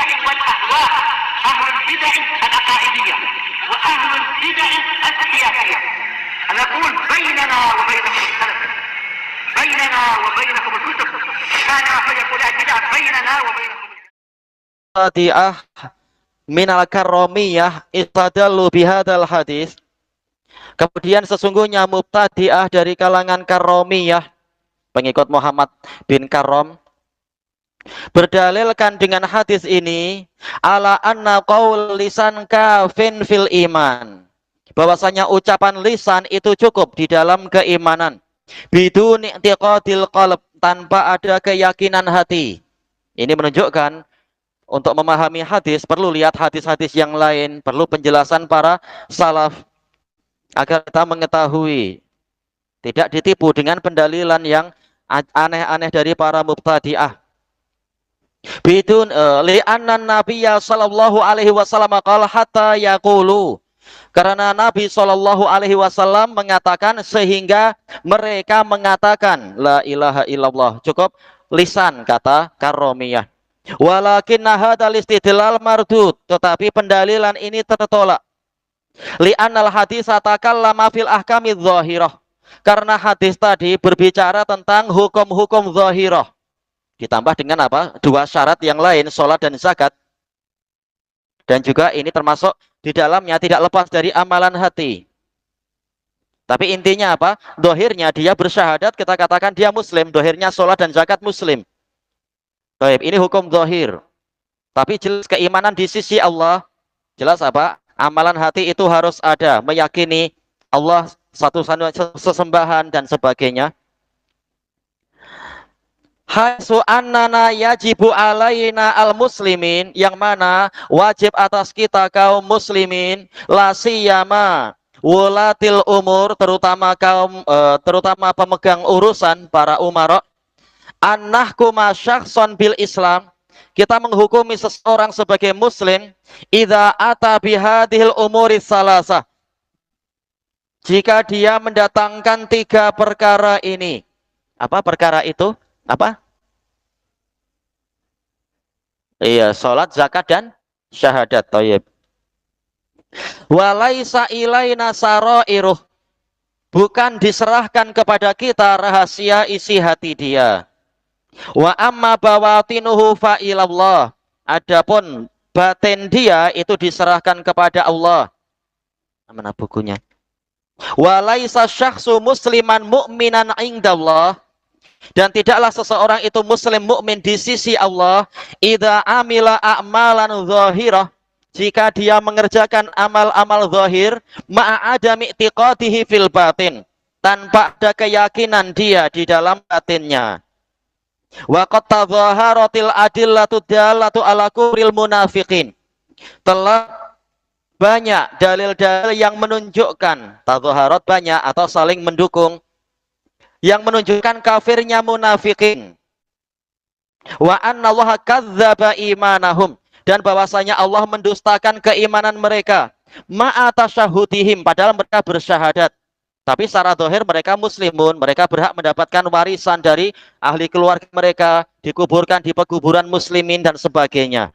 البدع والأهواء، أهل البدع العقائدية وأهل البدع السياسية. نقول بيننا وبينكم السلف، بيننا وبينكم الكتب، كان فيقول البدع بيننا وبينكم. Mubtadi'ah minal karomiyah istadallu bihadal hadis. Kemudian sesungguhnya mubtadi'ah dari kalangan karomiyah, pengikut Muhammad bin Karom, berdalilkan dengan hadis ini ala anna qaul lisan kafin fil iman, bahwasanya ucapan lisan itu cukup di dalam keimanan, bidun i'tiqadil qalb, tanpa ada keyakinan hati. Ini menunjukkan untuk memahami hadis perlu lihat hadis-hadis yang lain, perlu penjelasan para salaf agar kita mengetahui, tidak ditipu dengan pendalilan yang aneh-aneh dari para mubtadi'ah. Bidun li'anna nabiyya sallallahu alaihi wasallam qala hatta yaqulu, karena Nabi sallallahu alaihi wasallam mengatakan sehingga mereka mengatakan la ilaha illallah, cukup lisan, kata karomiyah. Walakin hadzal istidlal mardud, tetapi pendalilan ini tertolak. Li'annal hadis takallama fil ahkami dzahirah, karena hadis tadi berbicara tentang hukum-hukum zahirah. Ditambah dengan apa? Dua syarat yang lain, sholat dan zakat. Dan juga ini termasuk di dalamnya tidak lepas dari amalan hati. Tapi intinya apa? Dohirnya dia bersyahadat, kita katakan dia muslim. Dohirnya sholat dan zakat muslim. Baik, ini hukum zahir. Tapi jelas keimanan di sisi Allah. Jelas apa? Amalan hati itu harus ada. Meyakini Allah satu sesembahan dan sebagainya. Haitsu annana yajibu alaina al-muslimin, yang mana wajib atas kita kaum muslimin, la siyama wulatil umur, terutama pemegang urusan, para umara, annahkuma syakhsan bil Islam, kita menghukumi seseorang sebagai muslim idza ata bihadhil umuri salasah, jika dia mendatangkan tiga perkara ini. Apa perkara itu? Apa? Iya, sholat, zakat, dan syahadat. Thayyib. Walaisa ilaina sarairuh, bukan diserahkan kepada kita rahasia isi hati dia. Wa amma bawatinuhu fa ilallah, adapun batin dia itu diserahkan kepada Allah. Mana bukunya? Walaisa syakhsu musliman mu'minan indallah, dan tidaklah seseorang itu muslim mukmin di sisi Allah idza amila a'malan zahirah, jika dia mengerjakan amal-amal zahir ma'adami i'tiqadihi fil batin, tanpa ada keyakinan dia di dalam batinnya. Wa qad tadhaharatil adillatu dallatu ala kufril munafiqin, telah banyak dalil-dalil yang menunjukkan, tadhaharat banyak atau saling mendukung, yang menunjukkan kafirnya munafikin. Wa annallaha kadzdzaba imanahum, dan bahwasanya Allah mendustakan keimanan mereka. Ma'a tasyahudihim, padahal mereka bersyahadat. Tapi secara zahir mereka muslimun, mereka berhak mendapatkan warisan dari ahli keluarga mereka, dikuburkan di pekuburan muslimin dan sebagainya.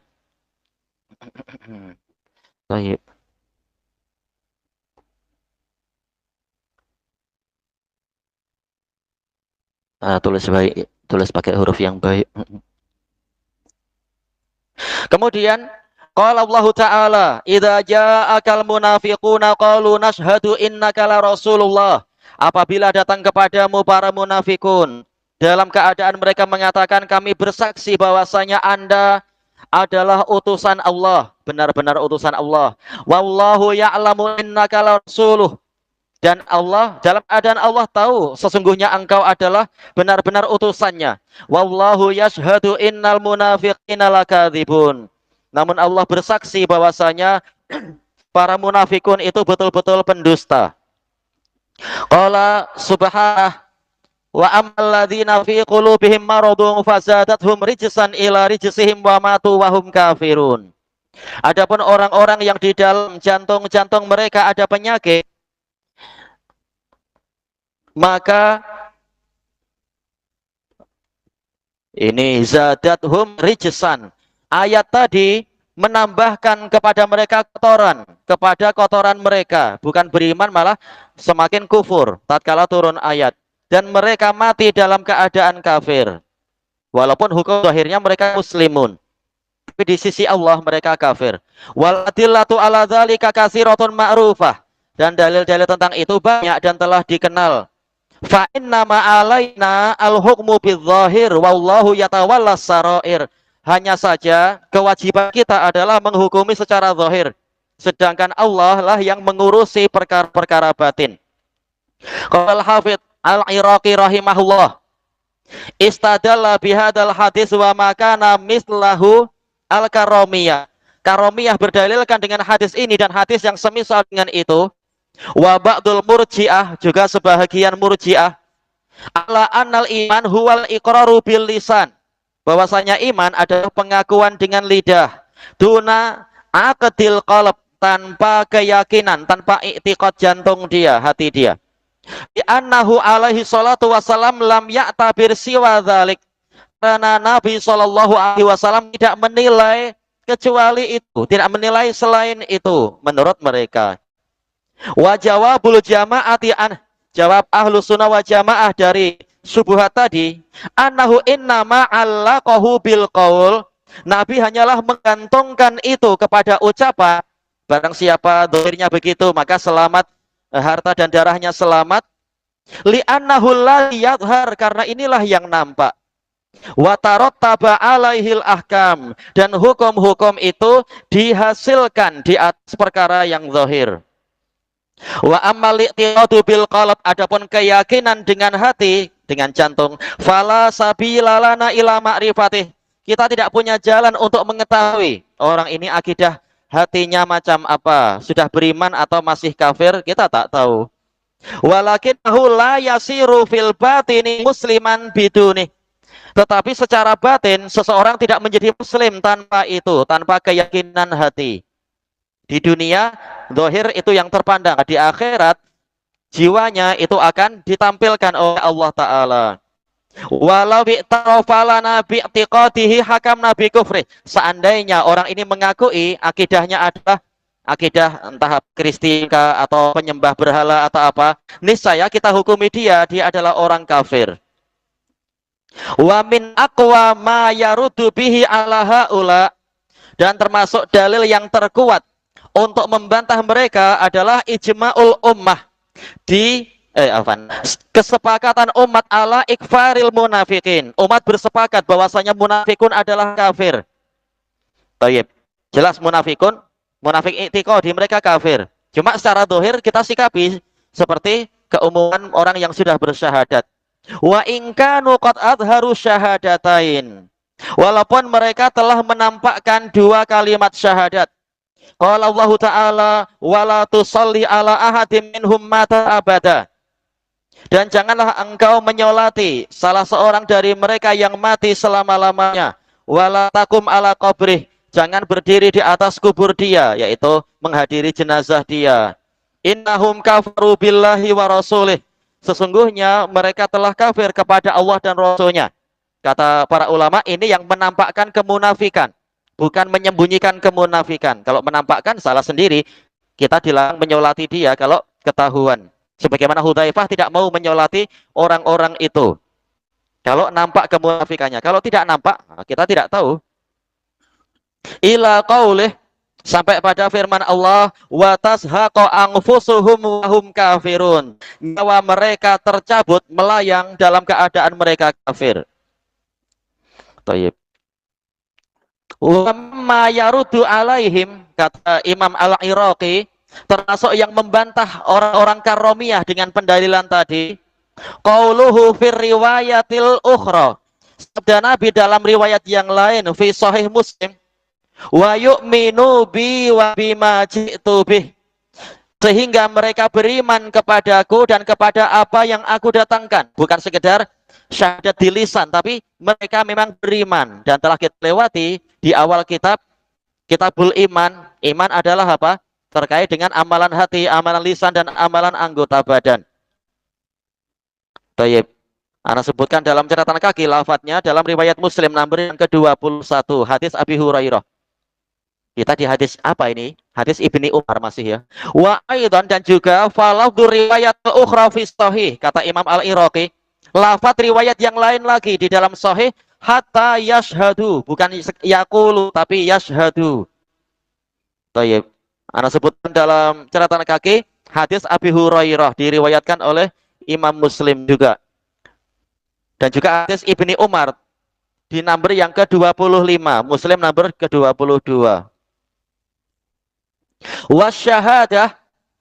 Baik. Tulis pakai huruf yang baik. Kemudian qala Allah Ta'ala, idza ja'akal munafiquna qalu nashhadu innaka la rasulullah, apabila datang kepadamu para munafikun dalam keadaan mereka mengatakan kami bersaksi bahwasanya Anda adalah utusan Allah, benar-benar utusan Allah. Wallahu ya'lamu innaka la rasuluh, dan Allah, dalam keadaan Allah tahu sesungguhnya engkau adalah benar-benar utusannya. Wallahu yashhadu innal munafiqina lakadzibun, namun Allah bersaksi bahwasanya para munafikun itu betul-betul pendusta. Qala subhanah, wa ammal ladzina fi qulubihim maradun fazadathum rijsan ila rijsihim wa matu wa hum kafirun. Adapun orang-orang yang di dalam jantung-jantung mereka ada penyakit, maka ini zadathum rijsan, ayat tadi menambahkan kepada mereka kotoran, kepada kotoran mereka, bukan beriman malah semakin kufur tatkala turun ayat, dan mereka mati dalam keadaan kafir. Walaupun hukum zahirnya mereka muslimun, tapi di sisi Allah mereka kafir. Wal adillatu ala dzalika katsiratun ma'rufah, dan dalil-dalil tentang itu banyak dan telah dikenal. Fa inna ma'alaina al-hukmu bidzahir wallahu yatawallas sarair. Hanya saja kewajiban kita adalah menghukumi secara zahir, sedangkan Allah lah yang mengurusi perkara-perkara batin. Qala al-Hafidz Al-Iraqi rahimahullah, istadalla bihadzal hadis wa makana mislahu al-karomiyah. Karomiyah berdalilkan dengan hadis ini dan hadis yang semisal dengan itu. Wa ba'dul murji'ah, juga sebahagian murji'ah, ala annal iman huwal iqraru bil lisan, bahwasanya iman adalah pengakuan dengan lidah, duna aqdil qalb, tanpa keyakinan, tanpa i'tiqad jantung dia, hati dia. Bi annahu alaihi salatu wasalam lam ya'tabir siwa dzalik, karena Nabi sallallahu alaihi wasallam tidak menilai kecuali itu, tidak menilai selain itu menurut mereka. Wa jawabul jama'ati an, jawab ahlu sunnah wa jamaah dari syubhat tadi, annahu innama allaqahu bil qaul, Nabi hanyalah menggantungkan itu kepada ucapan. Barang siapa dohirnya begitu maka selamat, harta dan darahnya selamat. Li'annahu la yadhar, karena inilah yang nampak. Wa tarattaba alaihil ahkam, dan hukum-hukum itu dihasilkan di atas perkara yang zahir. Wa ammal i'tiqadu bil qalb, adapun keyakinan dengan hati, dengan jantung, fala sabila lana ila ma'rifatih, kita tidak punya jalan untuk mengetahui orang ini akidah hatinya macam apa, sudah beriman atau masih kafir, kita tak tahu. Walakinahu la yasiru fil batini musliman biduni, tetapi secara batin seseorang tidak menjadi muslim tanpa itu, tanpa keyakinan hati. Di dunia zahir itu yang terpandang, di akhirat jiwanya itu akan ditampilkan oleh Allah Ta'ala. Walau bi'tarafalana bi'tiqadihi hakam nabi kufri, seandainya orang ini mengakui akidahnya adalah akidah entah Kristen atau penyembah berhala atau apa, niscaya kita hukumi dia adalah orang kafir. Wa min aqwa ma yarudu bihi ala haula, dan termasuk dalil yang terkuat untuk membantah mereka adalah ijma'ul ummah, di kesepakatan umat ala ikfaril munafikin. Umat bersepakat bahwasanya munafikun adalah kafir. Baik, jelas munafikun, munafik i'tiqadi mereka kafir. Cuma secara zahir kita sikapi seperti keumuman orang yang sudah bersyahadat. Wa in kanu qad adharu syahadatain, walaupun mereka telah menampakkan dua kalimat syahadat. Qala Allah Ta'ala wala tusalli ala ahadim minhum mata abada, dan janganlah engkau menyolati salah seorang dari mereka yang mati selama-lamanya. Wala takum ala qabrih, jangan berdiri di atas kubur dia, yaitu menghadiri jenazah dia. Innahum kafaru billahi wa rasulih, sesungguhnya mereka telah kafir kepada Allah dan Rasulnya. Kata para ulama, ini yang menampakkan kemunafikan, bukan menyembunyikan kemunafikan. Kalau menampakkan salah sendiri, kita dilarang menyolati dia kalau ketahuan. Sebagaimana Hudzaifah tidak mau menyolati orang-orang itu kalau nampak kemunafikannya. Kalau tidak nampak, kita tidak tahu. Ila qaulih, sampai pada firman Allah, wa tazhaqa anfusuhum wa hum kafirun, nyawa mereka tercabut melayang dalam keadaan mereka kafir. Thayyib. Wamma yarudu alaihim, kata Imam Al-Iraqi, termasuk yang membantah orang-orang karomiyah dengan pendalilan tadi, qauluhu fir riwayatil ukhra, sabda Nabi dalam riwayat yang lain, fi sahih Muslim, wa yu'minu bi wa bima ji'tu bih, sehingga mereka beriman kepadaku dan kepada apa yang aku datangkan. Bukan sekedar syahadat di lisan, tapi mereka memang beriman. Dan telah kita lewati di awal kitab, kitabul iman. Iman adalah apa? Terkait dengan amalan hati, amalan lisan, dan amalan anggota badan. Baik. Ana sebutkan dalam catatan kaki lafadznya dalam riwayat Muslim nomor yang ke-21, hadis Abi Hurairah. Kita di hadis apa ini? Hadis Ibni Umar masih ya. Wa aidan dan juga falafdhu riwayat ukhra fi sahih, kata Imam Al-Iraqi. Lafaz riwayat yang lain lagi di dalam sahih hatta yashhadu, bukan yaqulu tapi yashhadu. Baik. Ana sebutkan dalam catatan kaki hadis Abi Hurairah diriwayatkan oleh Imam Muslim juga. Dan juga hadis Ibni Umar di nomor yang ke-25, Muslim nomor ke-22. Wasyahadah,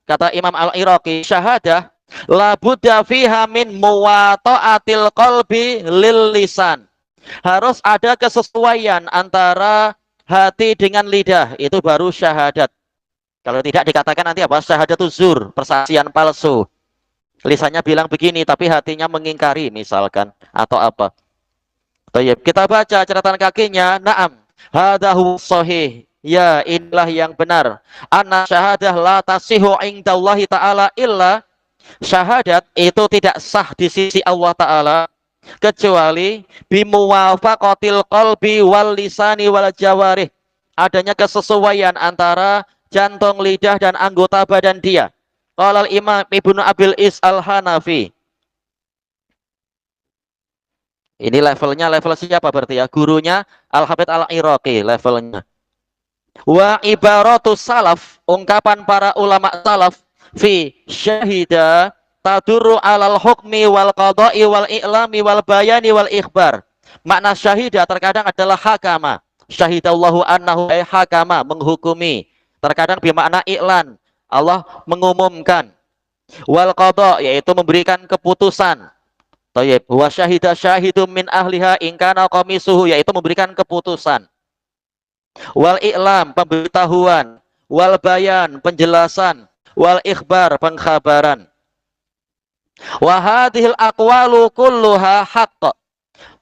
kata Imam Al-Iraqi, syahadah la budda fiha min muwata'atil qalbi lil lisan. Harus ada kesesuaian antara hati dengan lidah, itu baru syahadat. Kalau tidak dikatakan nanti apa? Syahadatul zur, persaksian palsu. Lisannya bilang begini tapi hatinya mengingkari misalkan atau apa. Baik, kita baca catatan kakinya. Naam, hadahu sahih. Ya, inilah yang benar. Anna syahadah la tasihu indallahi ta'ala illa, syahadat itu tidak sah di sisi Allah Ta'ala kecuali bimuwafaqatil qalbi wal lisani wal jawarih. Adanya kesesuaian antara jantung, lidah dan anggota badan dia. Qala al-Imam Ibnu Abil Is Al-Hanafi. Ini levelnya level siapa berarti ya? Gurunya Al-Hafidz Al-Iraqi levelnya. Wa ibaratus salaf, ungkapan para ulama salaf fi syahida tadurru alal hukmi wal qada'i wal i'lami wal bayani wal ikhbar. Makna syahida terkadang adalah hakama. Syahidallahu annahu ay hakama, menghukumi. Terkadang bermakna i'lan, Allah mengumumkan. Wal qada, yaitu memberikan keputusan. Thayyib. Wa syahida syahidum min ahliha in kana qamisuhu, yaitu memberikan keputusan. Wal i'lam, pemberitahuan. Wal bayan, penjelasan. Wal ikhbar, pengkhabaran. Wa hadhil aqwalu kulluha haqq.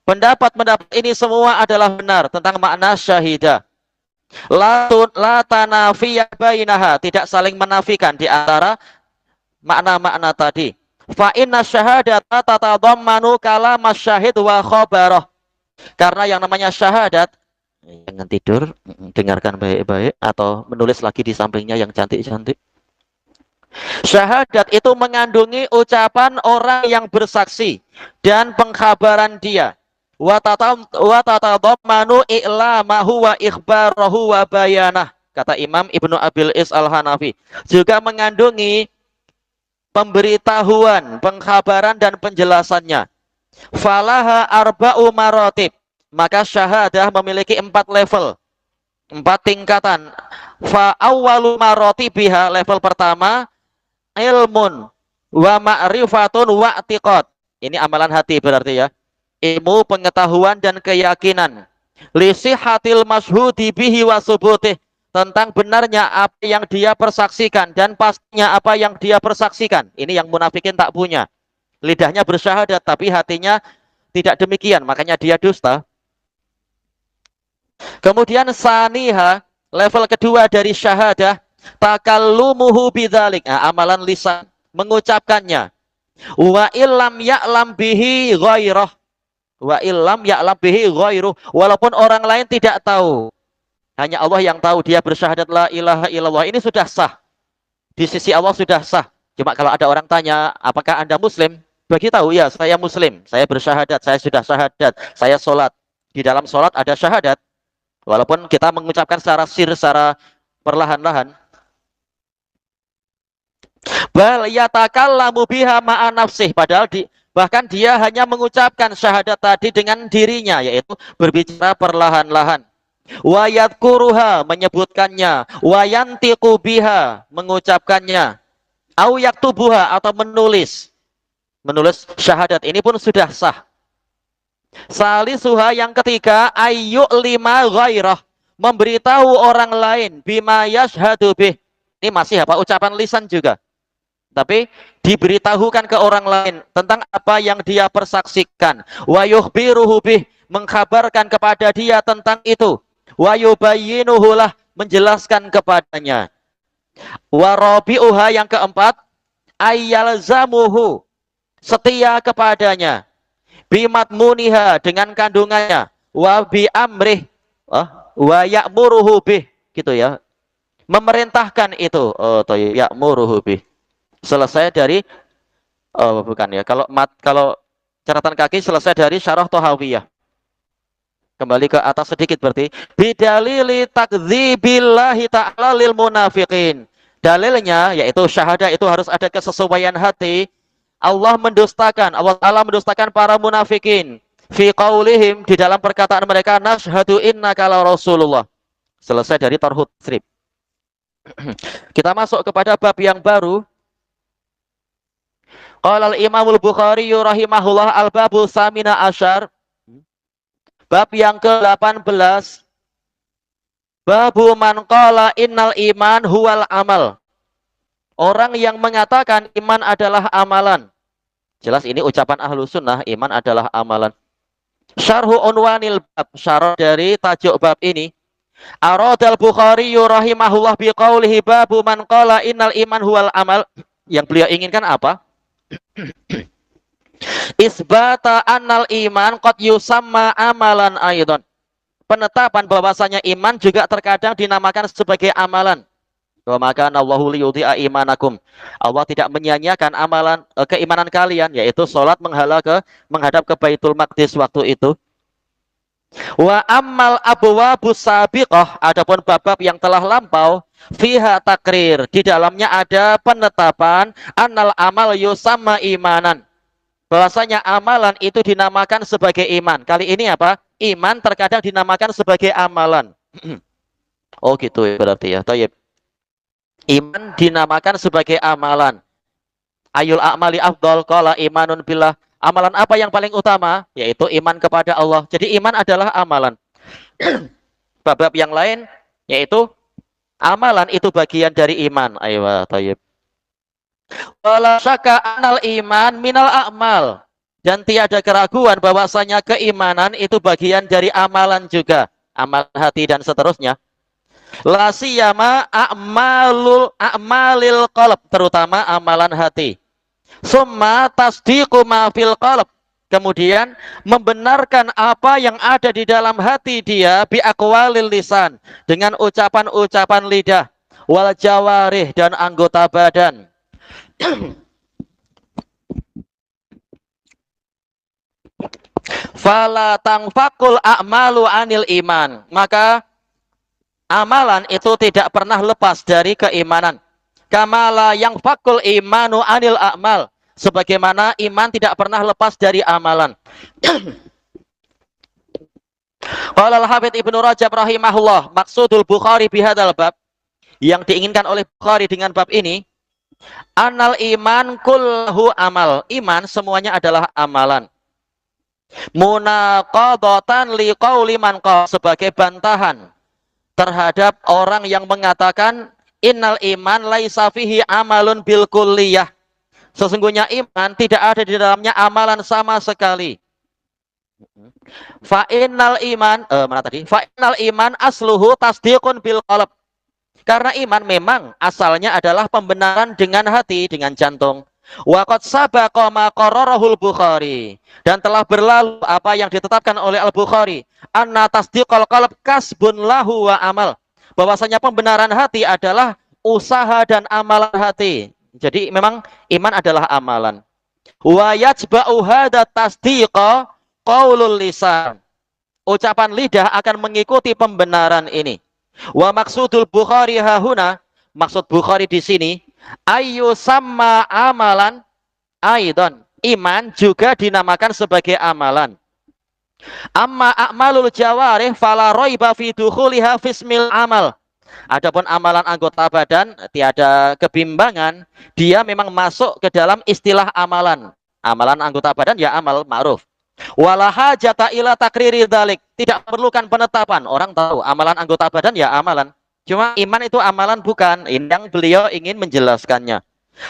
Pendapat-pendapat ini semua adalah benar tentang makna syahidah. La tanafiya bainaha, tidak saling menafikan di antara makna-makna tadi. Fa inna syahadata tatadammanu kalama syahid wa khabarah. Karena yang namanya syahadat, jangan tidur, dengarkan baik-baik atau menulis lagi di sampingnya yang cantik-cantik. Syahadat itu mengandungi ucapan orang yang bersaksi dan pengkhabaran dia. Wa tatadammanu i'lamahu wa ikhbarahu wa bayanah, kata Imam Ibnu Abil Is Al-Hanafi. Juga mengandungi pemberitahuan, pengkhabaran dan penjelasannya. Falaha arba'u maratib, maka syahadah memiliki 4 level, 4 tingkatan. Fa awwalu maratibiha, level pertama, ilmun wa ma'rifatun wa i'tiqad. Ini amalan hati berarti ya. Ilmu, pengetahuan dan keyakinan. Li sihhatil masyhudi bihi wa subutih, tentang benarnya apa yang dia persaksikan dan pastinya apa yang dia persaksikan. Ini yang munafikin tak punya. Lidahnya bersyahadat tapi hatinya tidak demikian, makanya dia dusta. Kemudian saniha, level kedua dari syahadah, takallumuhu bidzalik, amalan lisan, mengucapkannya. Wa illam ya'lam bihi ghairah. Wa illam ya'lam bihi ghairuh, walaupun orang lain tidak tahu. Hanya Allah yang tahu, dia bersyahadat la ilaha illallah. Ini sudah sah. Di sisi Allah sudah sah. Cuma kalau ada orang tanya, apakah Anda Muslim? Bagi tahu, ya saya Muslim. Saya bersyahadat, saya sudah syahadat. Saya sholat. Di dalam sholat ada syahadat. Walaupun kita mengucapkan secara sir, secara perlahan-lahan. Bal yatakallamu biha ma'a nafsih. Padahal bahkan dia hanya mengucapkan syahadat tadi dengan dirinya, yaitu berbicara perlahan-lahan. Wa yadhkuruha, menyebutkannya. Wa yantiqu biha, mengucapkannya. Au yaktubuha, atau menulis. Menulis syahadat ini pun sudah sah. Salisuha, yang ketiga, ayyuk lima ghairah, memberitahu orang lain bima yashhadu bih. Ini masih apa? Ucapan lisan juga. Tapi diberitahukan ke orang lain tentang apa yang dia persaksikan. Wa yukhbiruhu bih, mengkabarkan kepada dia tentang itu. Wa yubayyinuhu lah, menjelaskan kepadanya. Wa rabi'uha, yang keempat, ayyalzamuhu, setia kepadanya. bimatmuniha dengan kandungannya, wa bi amrih, wa ya'muruhu bih, gitu ya. Memerintahkan itu. Oh, thayyib, ya'muruhu bih. Selesai dari bukan ya. Kalau catatan kaki selesai dari syarah Thahawiyah. Kembali ke atas sedikit berarti bidalili takdzibillahi ta'ala lil munafiqin. Dalilnya yaitu syahadah itu harus ada kesesuaian hati. Allah Ta'ala mendustakan para munafikin fi qaulihim, di dalam perkataan mereka, nashhadu innaka la rasulullah. Selesai dari tarhut strip. Kita masuk kepada bab yang baru. Qala al-Imamul Bukhari rahimahullah al-babu samina asyar. Bab yang ke-18. Babu man qala innal iman huwal amal. Orang yang mengatakan iman adalah amalan. Jelas ini ucapan ahlu sunnah, iman adalah amalan. Syarhu unwanil bab, syarah dari tajuk bab ini. Aradal Bukhari rahimahullah biqaulihi babu man qala innal iman huwal amal. Yang beliau inginkan apa? Isbata annal iman qad yusamma amalan aidon. Penetapan bahwasanya iman juga terkadang dinamakan sebagai amalan. Wa maka Allahu liyudhi'a imanakum. Allah tidak menyia-nyiakan amalan keimanan kalian, yaitu salat menghadap ke Baitul Maqdis waktu itu. Wa ammal abwabus sabiqah, adapun bab-bab yang telah lampau, fiha takrir, di dalamnya ada penetapan annal amal yusamma imanan. Bahwasanya amalan itu dinamakan sebagai iman. Kali ini apa? Iman terkadang dinamakan sebagai amalan. Oh gitu ya berarti ya. Thayyib. Iman dinamakan sebagai amalan. Ayul a'mali afdal, qala imanun billah. Amalan apa yang paling utama? Yaitu iman kepada Allah. Jadi iman adalah amalan. Bab yang lain yaitu amalan itu bagian dari iman. Ayo, thayyib. Wala syaka anal iman minal a'mal. Dan tiada keraguan bahwasanya keimanan itu bagian dari amalan juga. Amal hati dan seterusnya. La siyama a'malil qalb, terutama amalan hati. Summa tasdiqu ma fil qalb. Kemudian membenarkan apa yang ada di dalam hati dia bi aqwalil lisan, dengan ucapan-ucapan lidah, wal jawarih, dan anggota badan. Fala tangfakul a'malu anil iman. Maka amalan itu tidak pernah lepas dari keimanan. Kamala yang fakul imanu anil a'mal. Sebagaimana iman tidak pernah lepas dari amalan. Qala al-Hafidz Ibnu Rajab rahimahullah, maksudul Bukhari bihadzal bab, yang diinginkan oleh Bukhari dengan bab ini, anal iman kullahu amal. Iman semuanya adalah amalan. Munaqadatan liqauli man qala, sebagai bantahan terhadap orang yang mengatakan innal iman laisa fihi amalun bil kulliyah. Sesungguhnya iman tidak ada di dalamnya amalan sama sekali. Fa innal iman Fa innal iman asluhu tasdiqun bil qalb. Karena iman memang asalnya adalah pembenaran dengan hati, dengan jantung. Wa qad sabaqa ma qarrarahul Bukhari, dan telah berlalu apa yang ditetapkan oleh Al-Bukhari, anna tasdiqal qalb kasbun lahu wa amal, bahwasanya pembenaran hati adalah usaha dan amalan hati. Jadi memang iman adalah amalan. Wa yajba'u hadza tasdiqa qaulul lisan. Ucapan lidah akan mengikuti pembenaran ini. Wa maksudul Bukhari hahuna, maksud Bukhari di sini, ayu sama amalan aidon, iman juga dinamakan sebagai amalan. Amma a'malul jawarih fala raiba fi dukhuliha fismil amal. Adapun amalan anggota badan tiada kebimbangan, dia memang masuk ke dalam istilah amalan. Amalan anggota badan ya amal ma'ruf. Wala hajata ila takriri dzalik, tidak perlukan penetapan. Orang tahu amalan anggota badan ya amalan. Cuma iman itu amalan bukan. Ini yang beliau ingin menjelaskannya.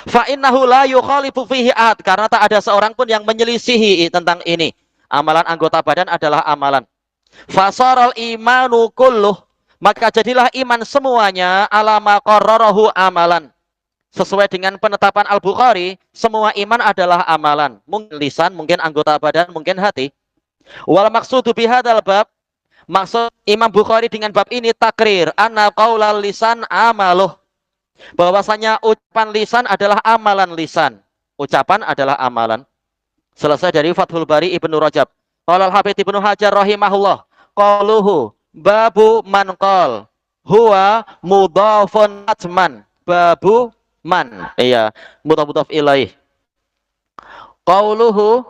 Fa innahu la yukhalifu fihi ahad, karena tak ada seorang pun yang menyelisihi tentang ini. Amalan anggota badan adalah amalan. Fasaral imanu kulluh, maka jadilah iman semuanya ala ma qarrarahu amalan, sesuai dengan penetapan Al-Bukhari, semua iman adalah amalan. Mungkin lisan, mungkin anggota badan, mungkin hati. Wal maqsudu bihadzal bab, maksud Imam Bukhari dengan bab ini takrir anna qaulal lisan amaluh. Bahwasanya ucapan lisan adalah amalan lisan. Ucapan adalah amalan. Selesai dari Fathul Bari Ibnu Rajab. Qala al-Hafidz Ibnu Hajar rahimahullah, qaluhu babu man qol huwa mudhafun atman. Babu man, iya, mudhaf ilaih. Qauluhu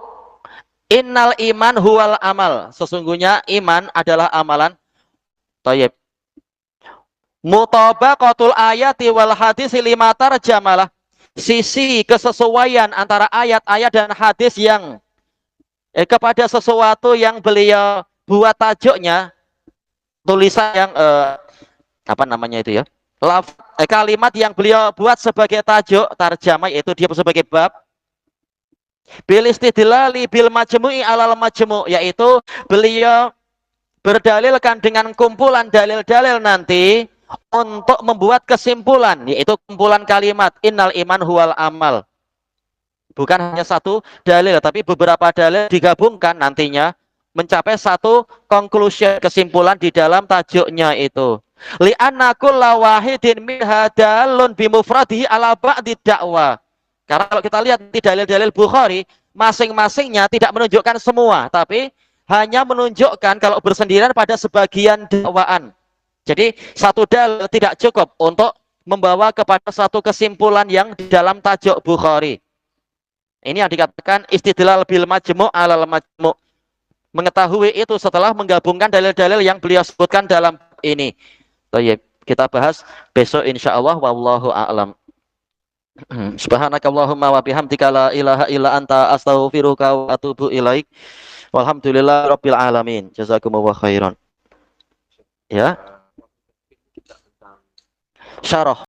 innal iman huwal amal. Sesungguhnya iman adalah amalan. Thayyib. Mutabaqatul ayati wal hadis lima tarjamalah. Sisi kesesuaian antara ayat-ayat dan hadis yang kepada sesuatu yang beliau buat tajuknya, tulisan yang apa namanya itu ya? Kalimat yang beliau buat sebagai tajuk tarjamah, yaitu dia sebagai bab bil istidlali bil majmu'i alal majmu', yaitu beliau berdalilkan dengan kumpulan dalil-dalil nanti untuk membuat kesimpulan, yaitu kumpulan kalimat innal iman huwal amal. Bukan hanya satu dalil, tapi beberapa dalil digabungkan nantinya mencapai satu conclusion, kesimpulan di dalam tajuknya itu. Li'anna kulla wahidin minha dalun bimufradihi ala ba'di da'wa. Karena kalau kita lihat di dalil-dalil Bukhari, masing-masingnya tidak menunjukkan semua, tapi hanya menunjukkan kalau bersendirian pada sebagian dakwaan. Jadi satu dalil tidak cukup untuk membawa kepada satu kesimpulan yang di dalam tajuk Bukhari. Ini yang dikatakan istidlal bil majmu' alal majmu'. Mengetahui itu setelah menggabungkan dalil-dalil yang beliau sebutkan dalam ini. Kita bahas besok insyaallah, wallahu a'lam. Subhanakallahumma wa bihamdika la ilaha illa anta astaghfiruka wa atubu ilaik. Walhamdulillah rabbil alamin. Jazakumullahu khairan. Ya. Syarah